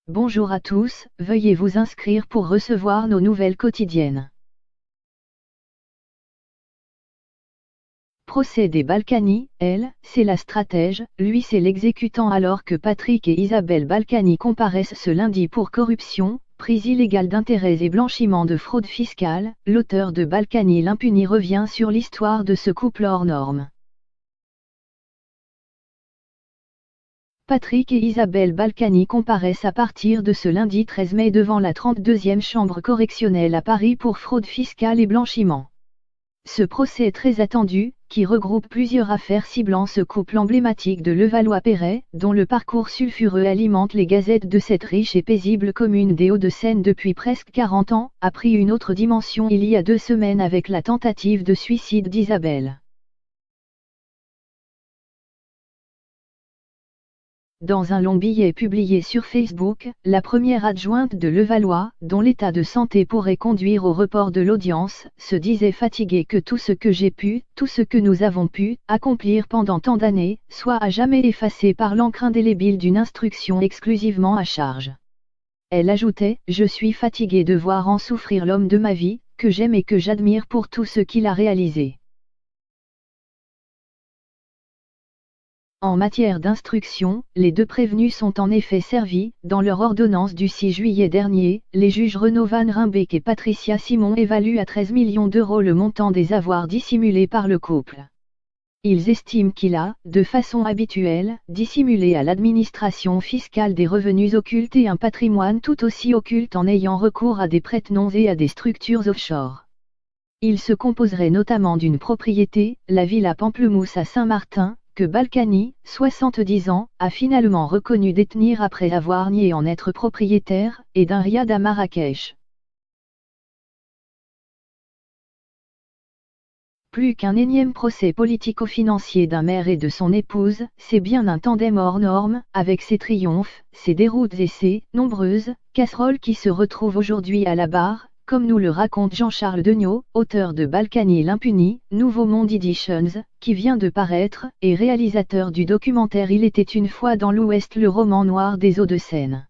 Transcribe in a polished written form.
Bonjour à tous, veuillez vous inscrire pour recevoir nos nouvelles quotidiennes. Procès des Balkany, elle, c'est la stratège, lui c'est l'exécutant. Alors que Patrick et Isabelle Balkany comparaissent ce lundi pour corruption, prise illégale d'intérêts et blanchiment de fraude fiscale, l'auteur de Balkany l'impuni revient sur l'histoire de ce couple hors norme. Patrick et Isabelle Balkany comparaissent à partir de ce lundi 13 mai devant la 32e chambre correctionnelle à Paris pour fraude fiscale et blanchiment. Ce procès est très attendu, qui regroupe plusieurs affaires ciblant ce couple emblématique de Levallois-Perret, dont le parcours sulfureux alimente les gazettes de cette riche et paisible commune des Hauts-de-Seine depuis presque 40 ans, a pris une autre dimension il y a 2 semaines avec la tentative de suicide d'Isabelle. Dans un long billet publié sur Facebook, la première adjointe de Levallois, dont l'état de santé pourrait conduire au report de l'audience, se disait fatiguée que tout ce que j'ai pu, tout ce que nous avons pu, accomplir pendant tant d'années, soit à jamais effacé par l'encre indélébile d'une instruction exclusivement à charge. Elle ajoutait « Je suis fatiguée de voir en souffrir l'homme de ma vie, que j'aime et que j'admire pour tout ce qu'il a réalisé. » En matière d'instruction, les 2 prévenus sont en effet servis. Dans leur ordonnance du 6 juillet dernier, les juges Renaud Van Rymbeek et Patricia Simon évaluent à 13 millions d'euros le montant des avoirs dissimulés par le couple. Ils estiment qu'il a, de façon habituelle, dissimulé à l'administration fiscale des revenus occultes et un patrimoine tout aussi occulte en ayant recours à des prête-noms et à des structures offshore. Il se composerait notamment d'une propriété, la villa Pamplemousse à Saint-Martin, que Balkany, 70 ans, a finalement reconnu détenir après avoir nié en être propriétaire, et d'un riad à Marrakech. Plus qu'un énième procès politico-financier d'un maire et de son épouse, c'est bien un tandem hors norme, avec ses triomphes, ses déroutes et ses nombreuses casseroles qui se retrouvent aujourd'hui à la barre, comme nous le raconte Jean-Charles Degnaud, auteur de Balkany l'impuni, Nouveau Monde Editions, qui vient de paraître, et réalisateur du documentaire Il était une fois dans l'Ouest, le roman noir des Hauts-de-Seine.